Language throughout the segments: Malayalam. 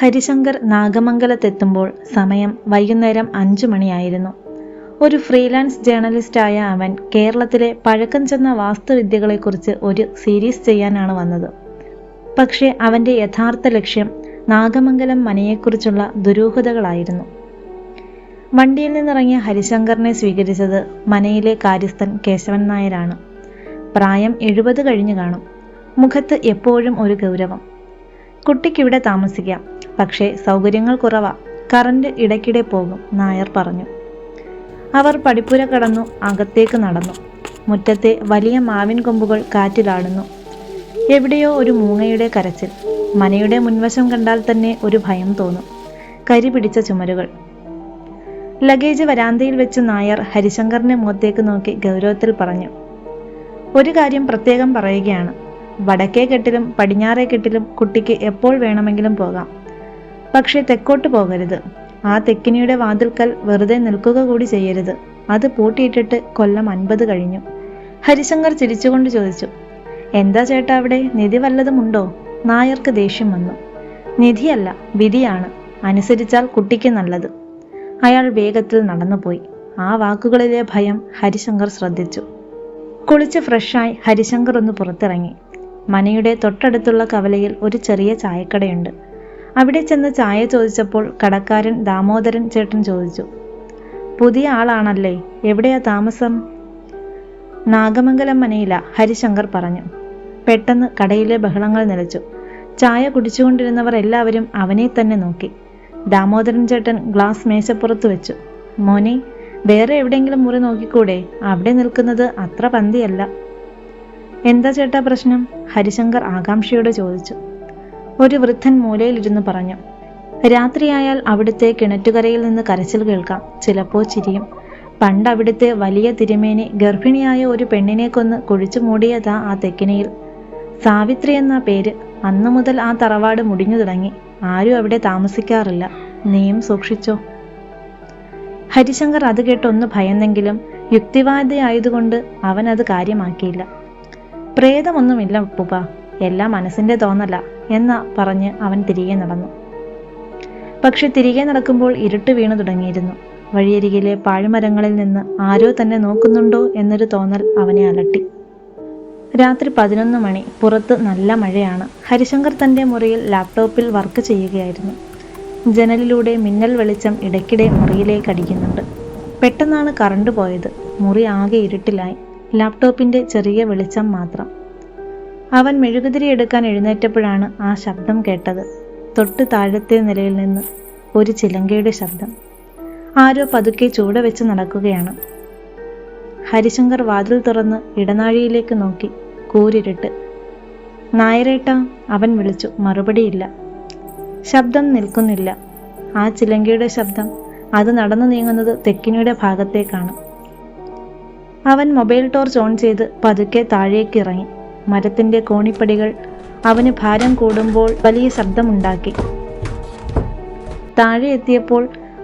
ഹരിശങ്കർ നാഗമംഗലത്തെത്തുമ്പോൾ സമയം വൈകുന്നേരം 5 മണിയായിരുന്നു. ഒരു ഫ്രീലാൻസ് ജേർണലിസ്റ്റായ അവൻ കേരളത്തിലെ പഴക്കം ചെന്ന വാസ്തുവിദ്യകളെക്കുറിച്ച് ഒരു സീരീസ് ചെയ്യാനാണ് വന്നത്. പക്ഷേ അവൻ്റെ യഥാർത്ഥ ലക്ഷ്യം നാഗമംഗലം മനയെക്കുറിച്ചുള്ള ദുരൂഹതകളായിരുന്നു. വണ്ടിയിൽ നിന്നിറങ്ങിയ ഹരിശങ്കറിനെ സ്വീകരിച്ചത് മനയിലെ കാര്യസ്ഥൻ കേശവൻ നായരാണ്. പ്രായം 70 കഴിഞ്ഞു കാണും. മുഖത്ത് എപ്പോഴും ഒരു ഗൗരവം. കുട്ടിക്കിവിടെ താമസിക്കാം, പക്ഷേ സൗകര്യങ്ങൾ കുറവാ, കറണ്ട് ഇടയ്ക്കിടെ പോകും, നായർ പറഞ്ഞു. അവർ പടിപ്പുര കടന്നു അകത്തേക്ക് നടന്നു. മുറ്റത്തെ വലിയ മാവിൻ കൊമ്പുകൾ കാറ്റിലാടുന്നു. എവിടെയോ ഒരു മൂങ്ങയുടെ കരച്ചിൽ. മനയുടെ മുൻവശം കണ്ടാൽ തന്നെ ഒരു ഭയം തോന്നും. കരി പിടിച്ച ചുമരുകൾ. ലഗേജ് വരാന്തയിൽ വെച്ച് നായർ ഹരിശങ്കറിന്റെ മുഖത്തേക്ക് നോക്കി ഗൗരവത്തിൽ പറഞ്ഞു, ഒരു കാര്യം പ്രത്യേകം പറയുകയാണ്. വടക്കേ കെട്ടിലും പടിഞ്ഞാറേ കെട്ടിലും കുട്ടിക്ക് എപ്പോൾ വേണമെങ്കിലും പോകാം. പക്ഷേ തെക്കോട്ട് പോകരുത്. ആ തെക്കിനിയുടെ വാതിൽക്കൽ വെറുതെ നിൽക്കുക കൂടി ചെയ്യരുത്. അത് പൂട്ടിയിട്ടിട്ട് കൊല്ലം 50 കഴിഞ്ഞു. ഹരിശങ്കർ ചിരിച്ചുകൊണ്ട് ചോദിച്ചു, എന്താ ചേട്ടാ അവിടെ നിധി വല്ലതുമുണ്ടോ? നായർക്ക് ദേഷ്യം വന്നു. നിധിയല്ല, വിധിയാണ്. അനുസരിച്ചാൽ കുട്ടിക്ക് നല്ലത്. അയാൾ വേഗത്തിൽ നടന്നുപോയി. ആ വാക്കുകളിലെ ഭയം ഹരിശങ്കർ ശ്രദ്ധിച്ചു. കുളിച്ച് ഫ്രഷായി ഹരിശങ്കർ ഒന്ന് പുറത്തിറങ്ങി. മനയുടെ തൊട്ടടുത്തുള്ള കവലയിൽ ഒരു ചെറിയ ചായക്കടയുണ്ട്. അവിടെ ചെന്ന് ചായ ചോദിച്ചപ്പോൾ കടക്കാരൻ ദാമോദരൻ ചേട്ടൻ ചോദിച്ചു, പുതിയ ആളാണല്ലേ, എവിടെയാ താമസം? നാഗമംഗലം മനയില, ഹരിശങ്കർ പറഞ്ഞു. പെട്ടെന്ന് കടയിലെ ബഹളങ്ങൾ നിലച്ചു. ചായ കുടിച്ചുകൊണ്ടിരുന്നവർ എല്ലാവരും അവനെ തന്നെ നോക്കി. ദാമോദരൻ ചേട്ടൻ ഗ്ലാസ് മേശപ്പുറത്ത് വെച്ചു. മോനെ, വേറെ എവിടെയെങ്കിലും മുറി നോക്കിക്കൂടെ? അവിടെ നിൽക്കുന്നത് അത്ര പന്തിയല്ല. എന്താ ചേട്ടാ പ്രശ്നം? ഹരിശങ്കർ ആകാംക്ഷയോടെ ചോദിച്ചു. ഒരു വൃദ്ധൻ മൂലയിലിരുന്ന് പറഞ്ഞു, രാത്രിയായാൽ അവിടുത്തെ കിണറ്റുകരയിൽ നിന്ന് കരച്ചിൽ കേൾക്കാം, ചിലപ്പോൾ ചിരിയും. പണ്ട് അവിടുത്തെ വലിയ തിരുമേനി ഗർഭിണിയായ ഒരു പെണ്ണിനെ കൊന്ന് കുഴിച്ചു മൂടിയതാ ആ തെക്കിനിയിൽ. സാവിത്രി എന്ന പേര്. അന്നു മുതൽ ആ തറവാട് മുടിഞ്ഞു തുടങ്ങി. ആരും അവിടെ താമസിക്കാറില്ല. നീയും സൂക്ഷിച്ചോ. ഹരിശങ്കർ അത് കേട്ടൊന്ന് ഭയന്നെങ്കിലും യുക്തിവാദിയായതുകൊണ്ട് അവൻ അത് കാര്യമാക്കിയില്ല. പ്രേതമൊന്നുമില്ല ഉപ്പുപ്പ, എല്ലാം മനസ്സിന്റെ തോന്നല എന്നാ പറഞ്ഞ് അവൻ തിരികെ നടന്നു. പക്ഷെ തിരികെ നടക്കുമ്പോൾ ഇരുട്ട് വീണു തുടങ്ങിയിരുന്നു. വഴിയരികിലെ പാഴ്മരങ്ങളിൽ നിന്ന് ആരോ തന്നെ നോക്കുന്നുണ്ടോ എന്നൊരു തോന്നൽ അവനെ അലട്ടി. രാത്രി 11 മണി. പുറത്ത് നല്ല മഴയാണ്. ഹരിശങ്കർ തൻ്റെ മുറിയിൽ ലാപ്ടോപ്പിൽ വർക്ക് ചെയ്യുകയായിരുന്നു. ജനലിലൂടെ മിന്നൽ വെളിച്ചം ഇടയ്ക്കിടെ മുറിയിലേക്ക് അടിക്കുന്നുണ്ട്. പെട്ടെന്നാണ് കറണ്ട് പോയത്. മുറി ആകെ ഇരുട്ടിലായി. ലാപ്ടോപ്പിന്റെ ചെറിയ വെളിച്ചം മാത്രം. അവൻ മെഴുകുതിരി എടുക്കാൻ എഴുന്നേറ്റപ്പോഴാണ് ആ ശബ്ദം കേട്ടത്. തൊട്ട് താഴത്തെ നിലയിൽ നിന്ന് ഒരു ചിലങ്കയുടെ ശബ്ദം. ആരോ പതുക്കെ ചൂട വെച്ച് നടക്കുകയാണ്. ഹരിശങ്കർ വാതിൽ തുറന്ന് ഇടനാഴിയിലേക്ക് നോക്കി. കൂരിരുട്ട്. നായരേട്ടാ, അവൻ വിളിച്ചു. മറുപടിയില്ല. ശബ്ദം നിൽക്കുന്നില്ല. ആ ചിലങ്കയുടെ ശബ്ദം, അത് നടന്നു നീങ്ങുന്നത് തെക്കിനിയുടെ ഭാഗത്തേക്കാണ്. അവൻ മൊബൈൽ ടോർച്ച് ഓൺ ചെയ്ത് പതുക്കെ താഴേക്ക് ഇറങ്ങി. മരത്തിന്റെ കോണിപ്പടികൾ അവന് ഭാരം കൂടുമ്പോൾ വലിയ ശബ്ദമുണ്ടാക്കി. താഴെ എത്തിയപ്പോൾ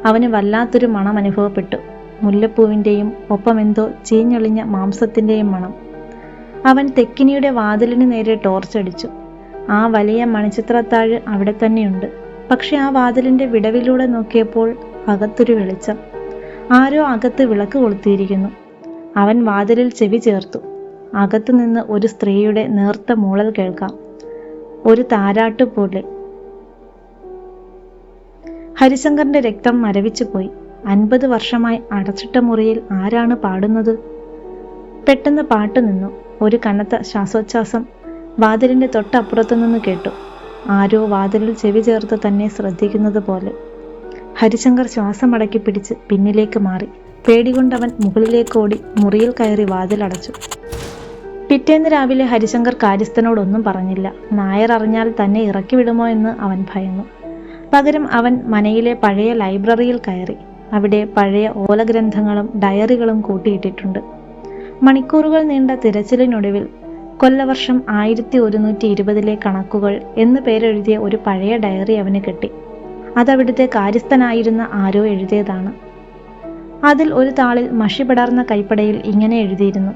അവന് വല്ലാത്തൊരു മണം അനുഭവപ്പെട്ടു. മുല്ലപ്പൂവിൻ്റെയും ഒപ്പം എന്തോ ചീഞ്ഞൊളിഞ്ഞ മാംസത്തിൻ്റെയും മണം. അവൻ തെക്കിനിയുടെ വാതിലിന് നേരെ ടോർച്ചടിച്ചു. ആ വലിയ മണിച്ചിത്രത്താഴ് അവിടെ തന്നെയുണ്ട്. പക്ഷെ ആ വാതിലിന്റെ വിടവിലൂടെ നോക്കിയപ്പോൾ അകത്തൊരു വെളിച്ചം. ആരോ അകത്ത് വിളക്ക് കൊളുത്തിയിരിക്കുന്നു. അവൻ വാതിലിൽ ചെവി ചേർത്തു. അകത്തു നിന്ന് ഒരു സ്ത്രീയുടെ നേർത്ത മൂളൽ കേൾക്കാം, ഒരു താരാട്ട് പോലെ. ഹരിശങ്കറിന്റെ രക്തം മരവിച്ചു പോയി. 50 വർഷമായി അടച്ചിട്ട മുറിയിൽ ആരാണ് പാടുന്നത്? പെട്ടെന്ന് പാട്ട് നിന്നു. ഒരു കനത്ത ശ്വാസോച്ഛ്വാസം വാതിലിന്റെ തൊട്ടപ്പുറത്തു നിന്ന് കേട്ടു. ആരോ വാതിലിൽ ചെവി ചേർത്ത് തന്നെ ശ്രദ്ധിക്കുന്നത് പോലെ. ഹരിശങ്കർ ശ്വാസം അടക്കി പിടിച്ച് പിന്നിലേക്ക് മാറി. പേടികൊണ്ടവൻ മുകളിലേക്ക് ഓടി മുറിയിൽ കയറി വാതിലടച്ചു. പിറ്റേന്ന് രാവിലെ ഹരിശങ്കർ കാര്യസ്ഥനോടൊന്നും പറഞ്ഞില്ല. നായർ അറിഞ്ഞാൽ തന്നെ ഇറക്കി വിടുമോ എന്ന് അവൻ ഭയന്നു. പകരം അവൻ മനയിലെ പഴയ ലൈബ്രറിയിൽ കയറി. അവിടെ പഴയ ഓലഗ്രന്ഥങ്ങളും ഡയറികളും കൂട്ടിയിട്ടിട്ടുണ്ട്. മണിക്കൂറുകൾ നീണ്ട തിരച്ചിലിനൊടുവിൽ കൊല്ലവർഷം 1120 കണക്കുകൾ എന്ന് പേരെഴുതിയ ഒരു പഴയ ഡയറി അവന് കിട്ടി. അതവിടുത്തെ കാര്യസ്ഥനായിരുന്ന ആരോ എഴുതിയതാണ്. അതിൽ ഒരു താളിൽ മഷി പടർന്ന കൈപ്പടയിൽ ഇങ്ങനെ എഴുതിയിരുന്നു,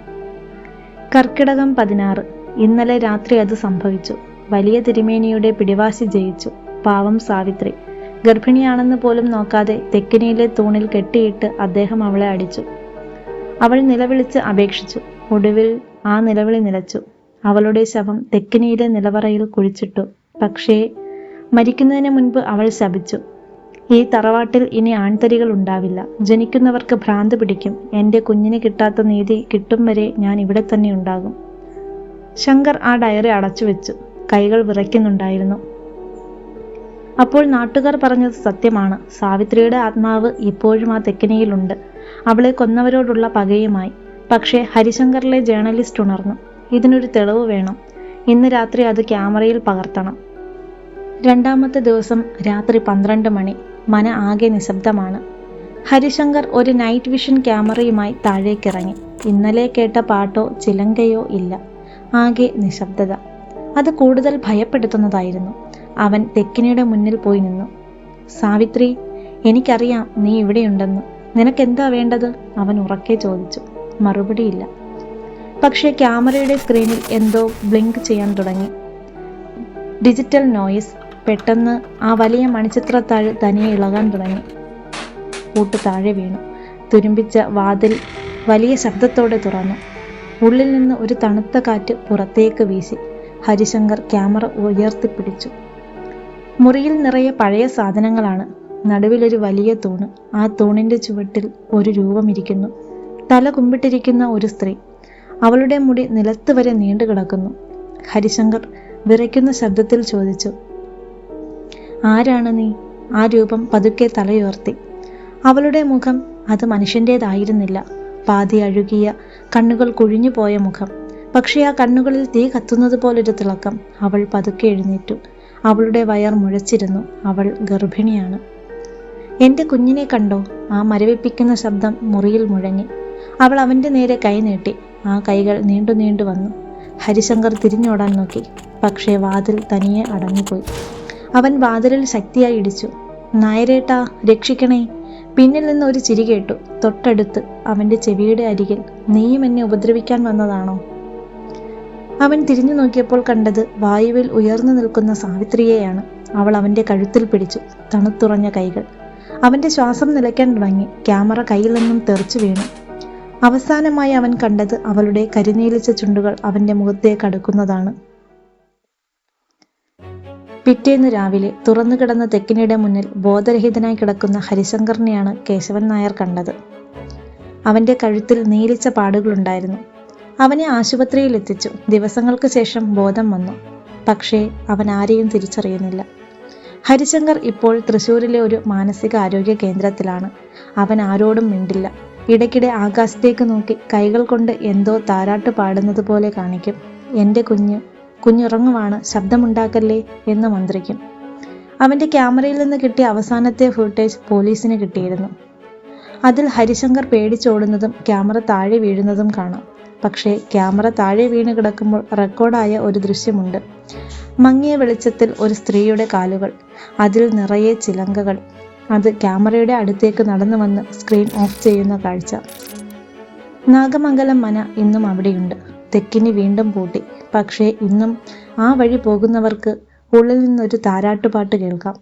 കർക്കിടകം 16. ഇന്നലെ രാത്രി അത് സംഭവിച്ചു. വലിയ തിരുമേനിയുടെ പിടിവാശി ജയിച്ചു. പാവം സാവിത്രി. ഗർഭിണിയാണെന്ന് പോലും നോക്കാതെ തെക്കിനിയിലെ തൂണിൽ കെട്ടിയിട്ട് അദ്ദേഹം അവളെ അടിച്ചു. അവൾ നിലവിളിച്ച് അപേക്ഷിച്ചു. ഒടുവിൽ ആ നിലവിളി നിലച്ചു. അവളുടെ ശവം തെക്കിനിയിലെ നിലവറയിൽ കുഴിച്ചിട്ടു. പക്ഷേ മരിക്കുന്നതിന് മുൻപ് അവൾ ശപിച്ചു, ഈ തറവാട്ടിൽ ഇനി ആൺതരികൾ ഉണ്ടാവില്ല. ജനിക്കുന്നവർക്ക് ഭ്രാന്ത് പിടിക്കും. എൻ്റെ കുഞ്ഞിന് കിട്ടാത്ത നീതി കിട്ടും വരെ ഞാൻ ഇവിടെ തന്നെ ഉണ്ടാകും. ശങ്കർ ആ ഡയറി അടച്ചു വെച്ചു. കൈകൾ വിറയ്ക്കുന്നുണ്ടായിരുന്നു. അപ്പോൾ നാട്ടുകാർ പറഞ്ഞത് സത്യമാണ്. സാവിത്രിയുടെ ആത്മാവ് ഇപ്പോഴും ആ തെക്കിനിയിലുണ്ട്, അവളെ കൊന്നവരോടുള്ള പകയുമായി. പക്ഷേ ഹരിശങ്കറിലെ ജേർണലിസ്റ്റ് ഉണർന്നു. ഇതിനൊരു തെളിവ് വേണം. ഇന്ന് രാത്രി അത് ക്യാമറയിൽ പകർത്തണം. രണ്ടാമത്തെ ദിവസം രാത്രി 12 മണി. മന ആകെ നിശബ്ദമാണ്. ഹരിശങ്കർ ഒരു നൈറ്റ് വിഷൻ ക്യാമറയുമായി താഴേക്കിറങ്ങി. ഇന്നലെ കേട്ട പാട്ടോ ചിലങ്കയോ ഇല്ല. ആകെ നിശബ്ദത. അത് കൂടുതൽ ഭയപ്പെടുത്തുന്നതായിരുന്നു. അവൻ തെക്കിനിയുടെ മുന്നിൽ പോയി നിന്നു. സാവിത്രി, എനിക്കറിയാം നീ ഇവിടെയുണ്ടെന്ന്. നിനക്കെന്താ വേണ്ടത്? അവൻ ഉറക്കെ ചോദിച്ചു. മറുപടിയില്ല. പക്ഷേ ക്യാമറയുടെ സ്ക്രീനിൽ എന്തോ ബ്ലിങ്ക് ചെയ്യാൻ തുടങ്ങി. Digital noise. പെട്ടെന്ന് ആ വലിയ മണിച്ചിത്രത്താഴ് തനിയെ ഇളകാൻ തുടങ്ങി. പൂട്ട് താഴെ വീണു. തുരുമ്പിച്ച വാതിൽ വലിയ ശബ്ദത്തോടെ തുറന്നു. ഉള്ളിൽ നിന്ന് ഒരു തണുത്ത കാറ്റ് പുറത്തേക്ക് വീശി. ഹരിശങ്കർ ക്യാമറ ഉയർത്തിപ്പിടിച്ചു. മുറിയിൽ നിറയെ പഴയ സാധനങ്ങളാണ്. നടുവിലൊരു വലിയ തൂണ്. ആ തൂണിന്റെ ചുവട്ടിൽ ഒരു രൂപമിരിക്കുന്നു. തല കുമ്പിട്ടിരിക്കുന്ന ഒരു സ്ത്രീ. അവളുടെ മുടി നിലത്ത് വരെ നീണ്ടു കിടക്കുന്നു. ഹരിശങ്കർ വിറയ്ക്കുന്ന ശബ്ദത്തിൽ ചോദിച്ചു, ആരാണ് നീ? ആ രൂപം പതുക്കെ തലയുയർത്തി. അവളുടെ മുഖം അത് മനുഷ്യൻ്റേതായിരുന്നില്ല. പാതി അഴുകിയ, കണ്ണുകൾ കുഴിഞ്ഞു പോയ മുഖം. പക്ഷേ ആ കണ്ണുകളിൽ തീ കത്തുന്നത് പോലൊരു തിളക്കം. അവൾ പതുക്കെ എഴുന്നേറ്റു. അവളുടെ വയർ മുഴച്ചിരുന്നു. അവൾ ഗർഭിണിയാണ്. എൻ്റെ കുഞ്ഞിനെ കണ്ടോ? ആ മരവിപ്പിക്കുന്ന ശബ്ദം മുറിയിൽ മുഴങ്ങി. അവൾ അവൻ്റെ നേരെ കൈ നീട്ടി. ആ കൈകൾ നീണ്ടു നീണ്ടു വന്നു. ഹരിശങ്കർ തിരിഞ്ഞോടാൻ നോക്കി. പക്ഷേ വാതിൽ തനിയെ അടഞ്ഞുപോയി. അവൻ വാതിലിൽ ശക്തിയായി ഇടിച്ചു. നായരേട്ടാ, രക്ഷിക്കണേ! പിന്നിൽ നിന്ന് ഒരു ചിരി കേട്ടു. തൊട്ടടുത്ത് അവൻ്റെ ചെവിയുടെ അരികിൽ. നീയും എന്നെ ഉപദ്രവിക്കാൻ വന്നതാണോ? അവൻ തിരിഞ്ഞു നോക്കിയപ്പോൾ കണ്ടത് വായുവിൽ ഉയർന്നു നിൽക്കുന്ന സാവിത്രിയെയാണ്. അവൾ അവൻ്റെ കഴുത്തിൽ പിടിച്ചു. തണുത്തുറഞ്ഞ കൈകൾ. അവൻ്റെ ശ്വാസം നിലയ്ക്കാൻ തുടങ്ങി. ക്യാമറ കയ്യിൽ നിന്നും തെറിച്ചു വീണു. അവസാനമായി അവൻ കണ്ടത് അവളുടെ കരിനീലിച്ച ചുണ്ടുകൾ അവൻ്റെ മുഖത്തേക്ക് അടുക്കുന്നതാണ്. പിറ്റേന്ന് രാവിലെ തുറന്നു കിടന്ന തെക്കിനിയുടെ മുന്നിൽ ബോധരഹിതനായി കിടക്കുന്ന ഹരിശങ്കറിനെയാണ് കേശവൻ നായർ കണ്ടത്. അവൻ്റെ കഴുത്തിൽ നീലിച്ച പാടുകളുണ്ടായിരുന്നു. അവനെ ആശുപത്രിയിൽ എത്തിച്ചു. ദിവസങ്ങൾക്ക് ശേഷം ബോധം വന്നു. പക്ഷേ അവൻ ആരെയും തിരിച്ചറിയുന്നില്ല. ഹരിശങ്കർ ഇപ്പോൾ തൃശ്ശൂരിലെ ഒരു മാനസിക ആരോഗ്യ കേന്ദ്രത്തിലാണ്. അവൻ ആരോടും മിണ്ടില്ല. ഇടയ്ക്കിടെ ആകാശത്തേക്ക് നോക്കി കൈകൾ കൊണ്ട് എന്തോ താരാട്ട് പാടുന്നത് പോലെ കാണിക്കും. എൻ്റെ കുഞ്ഞുറങ്ങുവാണ്, ശബ്ദമുണ്ടാക്കല്ലേ എന്ന് മന്ത്രിക്കും. അവൻ്റെ ക്യാമറയിൽ നിന്ന് കിട്ടിയ അവസാനത്തെ ഫുട്ടേജ് പോലീസിന് കിട്ടിയിരുന്നു. അതിൽ ഹരിശങ്കർ പേടിച്ചോടുന്നതും ക്യാമറ താഴെ വീഴുന്നതും കാണാം. പക്ഷേ ക്യാമറ താഴെ വീണ് കിടക്കുമ്പോൾ റെക്കോർഡായ ഒരു ദൃശ്യമുണ്ട്. മങ്ങിയ വെളിച്ചത്തിൽ ഒരു സ്ത്രീയുടെ കാലുകൾ, അതിൽ നിറയെ ചിലങ്കകൾ. അത് ക്യാമറയുടെ അടുത്തേക്ക് നടന്നു വന്ന് സ്ക്രീൻ ഓഫ് ചെയ്യുന്ന കാഴ്ച. നാഗമംഗലം മന ഇന്നും അവിടെയുണ്ട്. തെക്കിനി വീണ്ടും പൂട്ടി. പക്ഷേ ഇന്നും ആ വഴി പോകുന്നവർക്ക് ഉള്ളിൽ നിന്നൊരു താരാട്ടുപാട്ട് കേൾക്കാം.